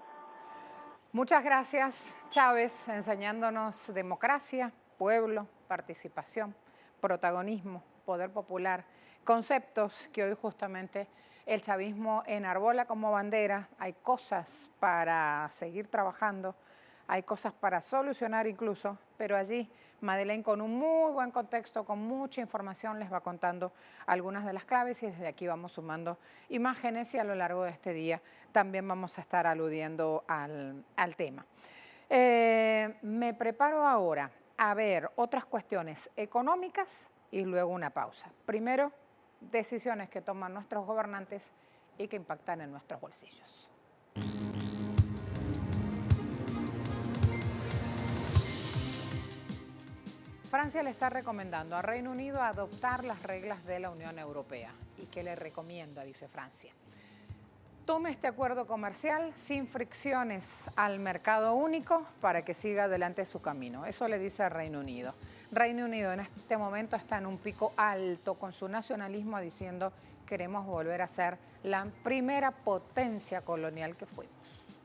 Muchas gracias, Chávez, enseñándonos democracia, pueblo, participación, protagonismo, poder popular, conceptos que hoy justamente el chavismo enarbola como bandera. Hay cosas para seguir trabajando, hay cosas para solucionar incluso, pero allí Madeleine, con un muy buen contexto, con mucha información, les va contando algunas de las claves, y desde aquí vamos sumando imágenes, y a lo largo de este día también vamos a estar aludiendo al tema. Me preparo ahora a ver otras cuestiones económicas y luego una pausa. Primero, decisiones que toman nuestros gobernantes y que impactan en nuestros bolsillos. Francia le está recomendando a Reino Unido adoptar las reglas de la Unión Europea. ¿Y qué le recomienda? Dice Francia: tome este acuerdo comercial sin fricciones al mercado único para que siga adelante su camino. Eso le dice a Reino Unido. Reino Unido en este momento está en un pico alto con su nacionalismo, diciendo: queremos volver a ser la primera potencia colonial que fuimos.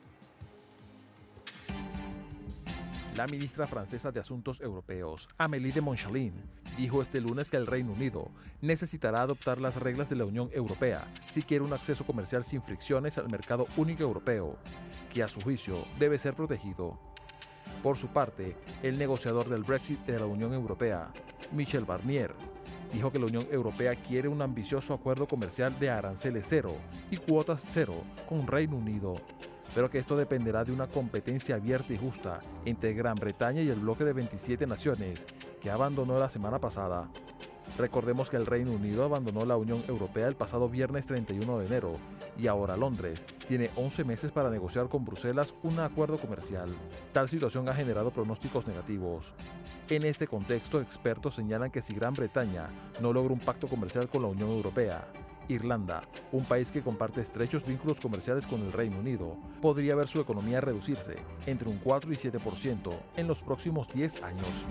La ministra francesa de Asuntos Europeos, Amélie de Montchalin, dijo este lunes que el Reino Unido necesitará adoptar las reglas de la Unión Europea si quiere un acceso comercial sin fricciones al mercado único europeo, que a su juicio debe ser protegido. Por su parte, el negociador del Brexit de la Unión Europea, Michel Barnier, dijo que la Unión Europea quiere un ambicioso acuerdo comercial de aranceles cero y cuotas cero con Reino Unido, pero que esto dependerá de una competencia abierta y justa entre Gran Bretaña y el bloque de 27 naciones que abandonó la semana pasada. Recordemos que el Reino Unido abandonó la Unión Europea el pasado viernes 31 de enero y ahora Londres tiene 11 meses para negociar con Bruselas un acuerdo comercial. Tal situación ha generado pronósticos negativos. En este contexto, expertos señalan que si Gran Bretaña no logra un pacto comercial con la Unión Europea, Irlanda, un país que comparte estrechos vínculos comerciales con el Reino Unido, podría ver su economía reducirse entre un 4 y 7% en los próximos 10 años.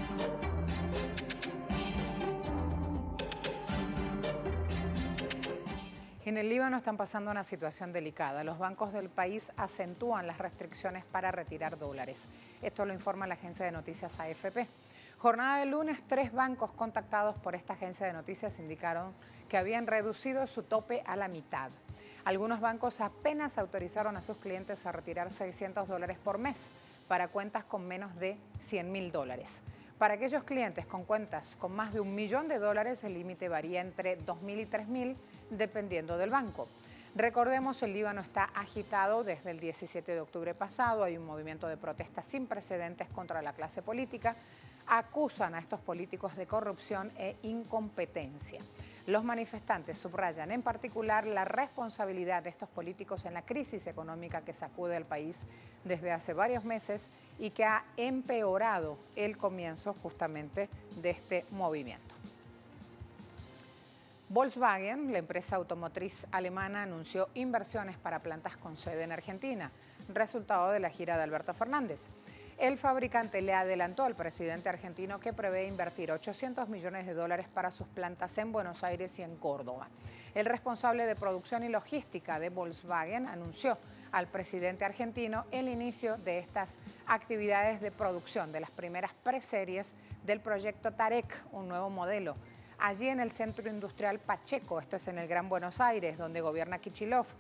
En el Líbano están pasando una situación delicada. Los bancos del país acentúan las restricciones para retirar dólares. Esto lo informa la agencia de noticias AFP. Jornada del lunes, 3 bancos contactados por esta agencia de noticias indicaron que habían reducido su tope a la mitad. Algunos bancos apenas autorizaron a sus clientes a retirar $600 por mes para cuentas con menos de $100.000. Para aquellos clientes con cuentas con más de $1 millón, el límite varía entre 2.000 y 3.000 dependiendo del banco. Recordemos, el Líbano está agitado desde el 17 de octubre pasado. Hay un movimiento de protesta sin precedentes contra la clase política. Acusan a estos políticos de corrupción e incompetencia. Los manifestantes subrayan en particular la responsabilidad de estos políticos en la crisis económica que sacude al país desde hace varios meses y que ha empeorado el comienzo justamente de este movimiento. Volkswagen, la empresa automotriz alemana, anunció inversiones para plantas con sede en Argentina, resultado de la gira de Alberto Fernández. El fabricante le adelantó al presidente argentino que prevé invertir $800 millones para sus plantas en Buenos Aires y en Córdoba. El responsable de producción y logística de Volkswagen anunció al presidente argentino el inicio de estas actividades de producción de las primeras preseries del proyecto Tarek, un nuevo modelo. Allí en el Centro Industrial Pacheco, esto es en el Gran Buenos Aires, donde gobierna Kicillof.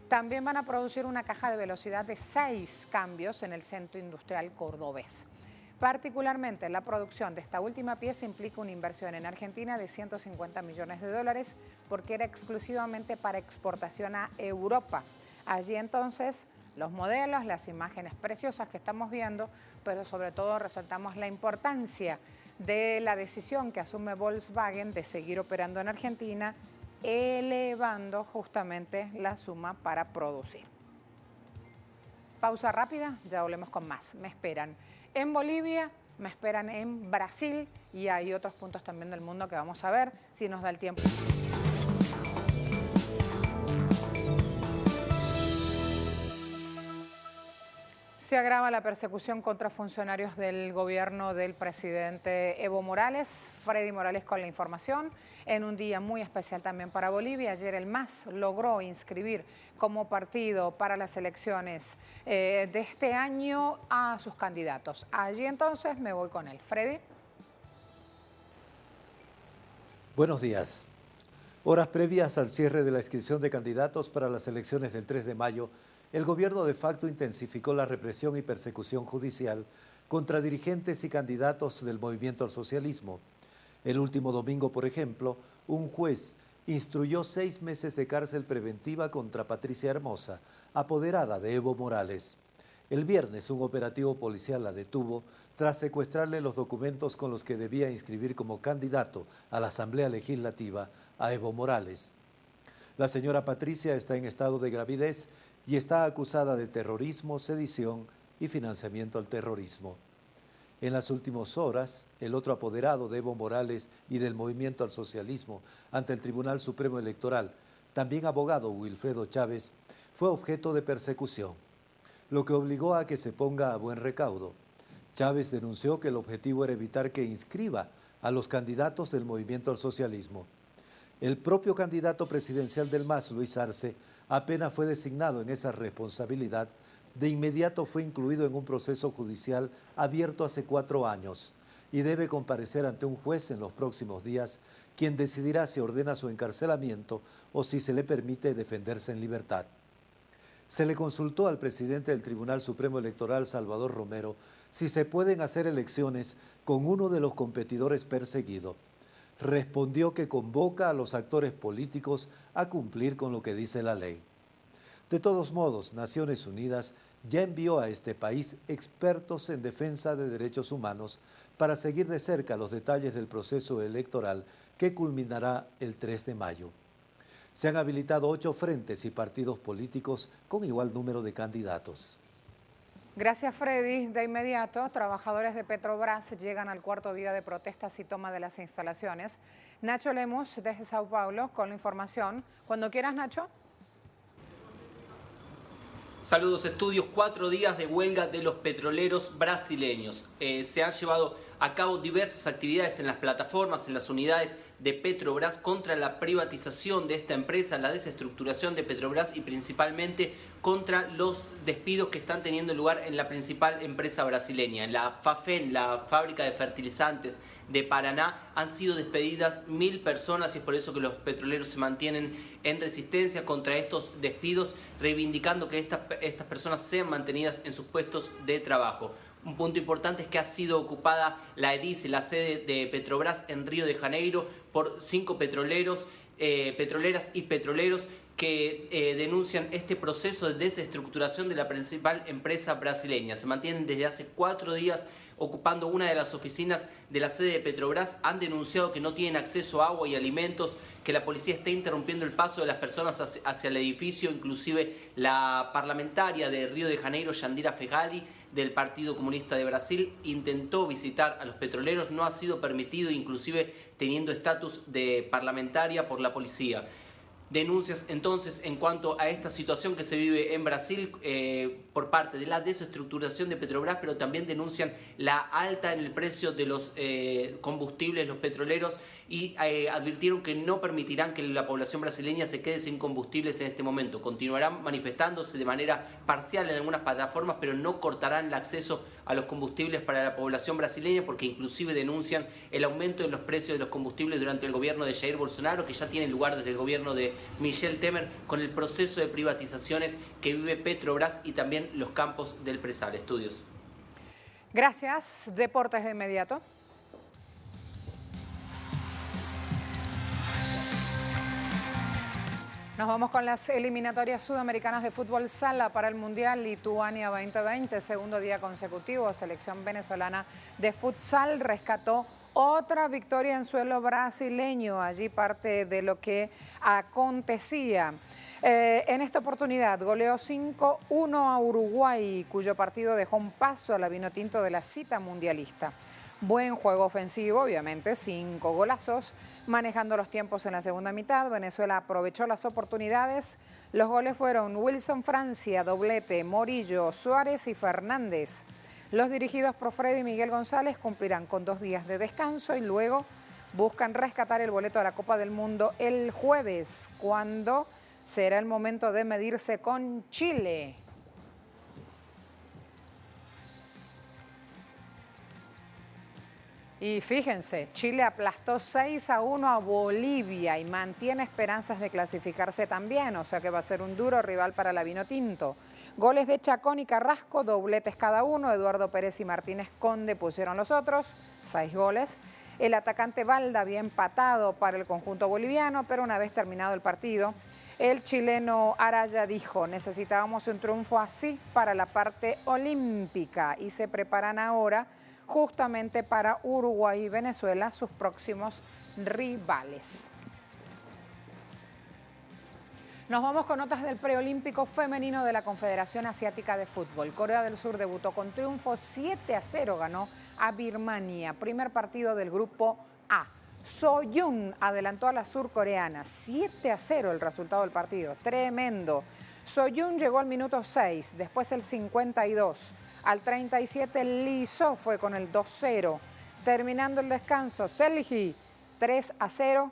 También van a producir una caja de velocidad de 6 cambios en el Centro Industrial Cordobés. Particularmente la producción de esta última pieza implica una inversión en Argentina de $150 millones porque era exclusivamente para exportación a Europa. Allí entonces los modelos, las imágenes preciosas que estamos viendo, pero sobre todo resaltamos la importancia de la decisión que asume Volkswagen de seguir operando en Argentina, elevando justamente la suma para producir. Pausa rápida, ya volvemos con más. Me esperan en Bolivia, me esperan en Brasil y hay otros puntos también del mundo que vamos a ver si nos da el tiempo. Se agrava la persecución contra funcionarios del gobierno del presidente Evo Morales. Freddy Morales con la información. En un día muy especial también para Bolivia. Ayer el MAS logró inscribir como partido para las elecciones de este año a sus candidatos. Allí entonces me voy con él. Freddy. Buenos días. Horas previas al cierre de la inscripción de candidatos para las elecciones del 3 de mayo, el gobierno de facto intensificó la represión y persecución judicial contra dirigentes y candidatos del movimiento al socialismo. El último domingo, por ejemplo, un juez instruyó 6 meses de cárcel preventiva contra Patricia Hermosa, apoderada de Evo Morales. El viernes, un operativo policial la detuvo tras secuestrarle los documentos con los que debía inscribir como candidato a la Asamblea Legislativa a Evo Morales. La señora Patricia está en estado de gravidez y está acusada de terrorismo, sedición y financiamiento al terrorismo. En las últimas horas, el otro apoderado de Evo Morales y del movimiento al socialismo ante el Tribunal Supremo Electoral, también abogado Wilfredo Chávez, fue objeto de persecución, lo que obligó a que se ponga a buen recaudo. Chávez denunció que el objetivo era evitar que inscriba a los candidatos del movimiento al socialismo. El propio candidato presidencial del MAS, Luis Arce, apenas fue designado en esa responsabilidad, de inmediato fue incluido en un proceso judicial abierto hace 4 años y debe comparecer ante un juez en los próximos días, quien decidirá si ordena su encarcelamiento o si se le permite defenderse en libertad. Se le consultó al presidente del Tribunal Supremo Electoral, Salvador Romero, si se pueden hacer elecciones con uno de los competidores perseguidos. Respondió que convoca a los actores políticos a cumplir con lo que dice la ley. De todos modos, Naciones Unidas ya envió a este país expertos en defensa de derechos humanos para seguir de cerca los detalles del proceso electoral que culminará el 3 de mayo. Se han habilitado 8 frentes y partidos políticos con igual número de candidatos. Gracias, Freddy. De inmediato, trabajadores de Petrobras llegan al 4.º día de protestas y toma de las instalaciones. Nacho Lemos, desde Sao Paulo, con la información. Cuando quieras, Nacho. Saludos, estudios. 4 días de huelga de los petroleros brasileños. Se han llevado a cabo diversas actividades en las plataformas, en las unidades de Petrobras contra la privatización de esta empresa, la desestructuración de Petrobras y principalmente contra los despidos que están teniendo lugar en la principal empresa brasileña. En la FAFEN, la fábrica de fertilizantes de Paraná, han sido despedidas 1000 personas y es por eso que los petroleros se mantienen en resistencia contra estos despidos, reivindicando que estas personas sean mantenidas en sus puestos de trabajo. Un punto importante es que ha sido ocupada la EDICE, la sede de Petrobras en Río de Janeiro, por 5 petroleras y petroleros que denuncian este proceso de desestructuración de la principal empresa brasileña. Se mantienen desde hace 4 días ocupando una de las oficinas de la sede de Petrobras. Han denunciado que no tienen acceso a agua y alimentos, que la policía está interrumpiendo el paso de las personas hacia el edificio. Inclusive la parlamentaria de Río de Janeiro, Yandira Fegali, del Partido Comunista de Brasil, intentó visitar a los petroleros, no ha sido permitido, inclusive teniendo estatus de parlamentaria por la policía. Denuncias entonces en cuanto a esta situación que se vive en Brasil por parte de la desestructuración de Petrobras, pero también denuncian la alta en el precio de los combustibles, los petroleros, y advirtieron que no permitirán que la población brasileña se quede sin combustibles en este momento. Continuarán manifestándose de manera parcial en algunas plataformas, pero no cortarán el acceso a los combustibles para la población brasileña, porque inclusive denuncian el aumento de los precios de los combustibles durante el gobierno de Jair Bolsonaro, que ya tiene lugar desde el gobierno de Michel Temer, con el proceso de privatizaciones que vive Petrobras y también los campos del Presal. Estudios. Gracias. Deportes de inmediato. Nos vamos con las eliminatorias sudamericanas de fútbol sala para el Mundial Lituania 2020, segundo día consecutivo. Selección venezolana de futsal rescató otra victoria en suelo brasileño. Allí parte de lo que acontecía. En esta oportunidad goleó 5-1 a Uruguay, cuyo partido dejó un paso a la vinotinto de la cita mundialista. Buen juego ofensivo, obviamente, 5 golazos, manejando los tiempos en la segunda mitad. Venezuela aprovechó las oportunidades. Los goles fueron Wilson Francia, doblete, Morillo, Suárez y Fernández. Los dirigidos por Freddy y Miguel González cumplirán con 2 días de descanso y luego buscan rescatar el boleto a la Copa del Mundo el jueves, cuando será el momento de medirse con Chile. Y fíjense, Chile aplastó 6-1 a Bolivia y mantiene esperanzas de clasificarse también, o sea que va a ser un duro rival para la Vinotinto. Goles de Chacón y Carrasco, dobletes cada uno. Eduardo Pérez y Martínez Conde pusieron los otros, 6 goles. El atacante Valda había empatado para el conjunto boliviano, pero una vez terminado el partido, el chileno Araya dijo: necesitábamos un triunfo así para la parte olímpica, y se preparan ahora justamente para Uruguay y Venezuela, sus próximos rivales. Nos vamos con notas del preolímpico femenino de la Confederación Asiática de Fútbol. Corea del Sur debutó con triunfo, 7-0 ganó a Birmania, primer partido del grupo A. Soyun adelantó a la surcoreana, 7-0 el resultado del partido, tremendo. Soyun llegó al minuto 6, después el 52. Al 37 Lee So fue con el 2-0. Terminando el descanso, Selji 3-0.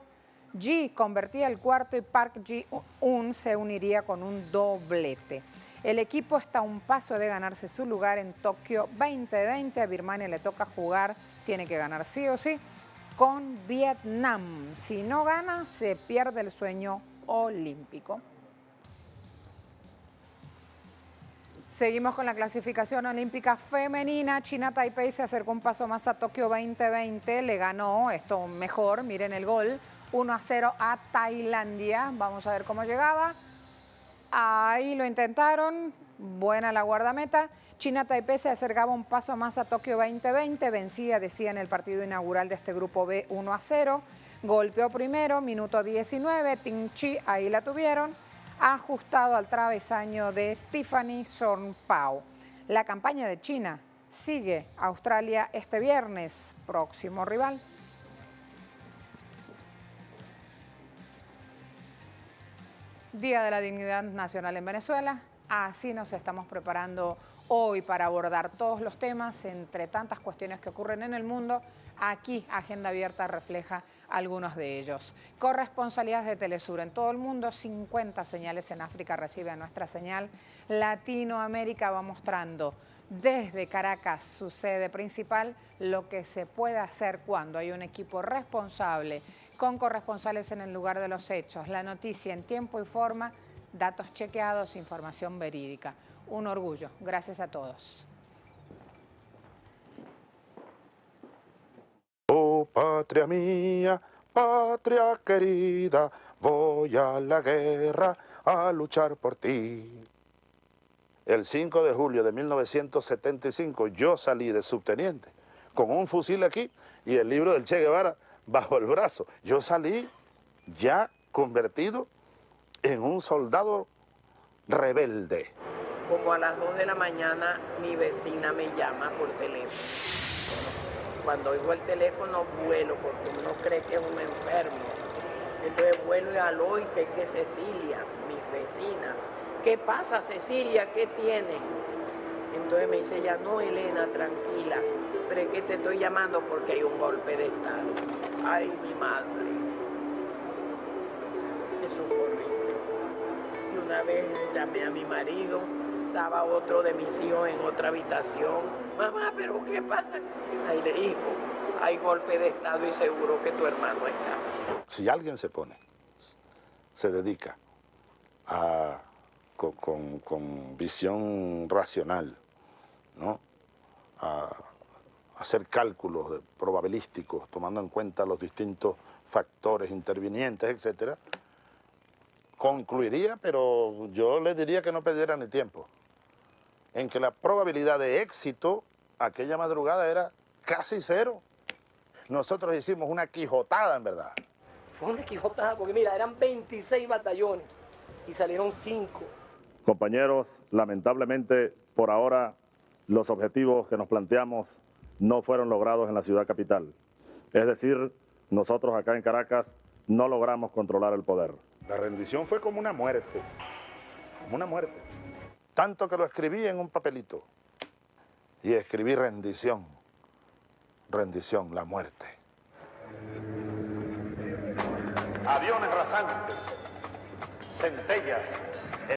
Ji convertía el cuarto y Park Ji-un se uniría con un doblete. El equipo está a un paso de ganarse su lugar en Tokio 2020. A Birmania le toca jugar, tiene que ganar sí o sí, con Vietnam. Si no gana, se pierde el sueño olímpico. Seguimos con la clasificación olímpica femenina. China Taipei se acercó un paso más a Tokio 2020. Le ganó, esto mejor, miren el gol, 1-0 a Tailandia. Vamos a ver cómo llegaba. Ahí lo intentaron. Buena la guardameta. China Taipei se acercaba un paso más a Tokio 2020. Vencía, decía, en el partido inaugural de este grupo B 1-0. Golpeó primero, minuto 19. Ting Chi, ahí la tuvieron. Ajustado al travesaño de Tiffany Sornpao. La campaña de China sigue. Australia este viernes, próximo rival. Día de la Dignidad Nacional en Venezuela. Así nos estamos preparando Hoy, para abordar todos los temas, entre tantas cuestiones que ocurren en el mundo, aquí Agenda Abierta refleja algunos de ellos. Corresponsalías de Telesur en todo el mundo, 50 señales en África reciben nuestra señal. Latinoamérica va mostrando desde Caracas, su sede principal, lo que se puede hacer cuando hay un equipo responsable, con corresponsales en el lugar de los hechos, la noticia en tiempo y forma, datos chequeados, información verídica. Un orgullo. Gracias a todos. Oh, patria mía, patria querida, voy a la guerra a luchar por ti. El 5 de julio de 1975 yo salí de subteniente con un fusil aquí y el libro del Che Guevara bajo el brazo. Yo salí ya convertido en un soldado rebelde. Como a las 2 de la mañana mi vecina me llama por teléfono. Cuando oigo el teléfono vuelo porque uno cree que es un enfermo. Entonces vuelo y aló y que es Cecilia, mi vecina. ¿Qué pasa, Cecilia? ¿Qué tiene? Entonces me dice ella, no, Elena, tranquila, pero es que te estoy llamando porque hay un golpe de estado. Ay, mi madre. Eso fue horrible. Y una vez llamé a mi marido, estaba otro de mis hijos en otra habitación. Mamá, ¿pero qué pasa? Ahí le dijo, hay golpe de estado y seguro que tu hermano está. Si alguien se pone, se dedica a, con visión racional, ¿no? A hacer cálculos probabilísticos, tomando en cuenta los distintos factores intervinientes, etcétera, concluiría, pero yo le diría que no perdiera ni tiempo, en que la probabilidad de éxito aquella madrugada era casi cero. Nosotros hicimos una quijotada, en verdad. Fue una quijotada, porque mira, eran 26 batallones y salieron 5. Compañeros, lamentablemente, por ahora, los objetivos que nos planteamos no fueron logrados en la ciudad capital. Es decir, nosotros acá en Caracas no logramos controlar el poder. La rendición fue como una muerte, Tanto que lo escribí en un papelito y escribí rendición, la muerte. Aviones rasantes, centellas,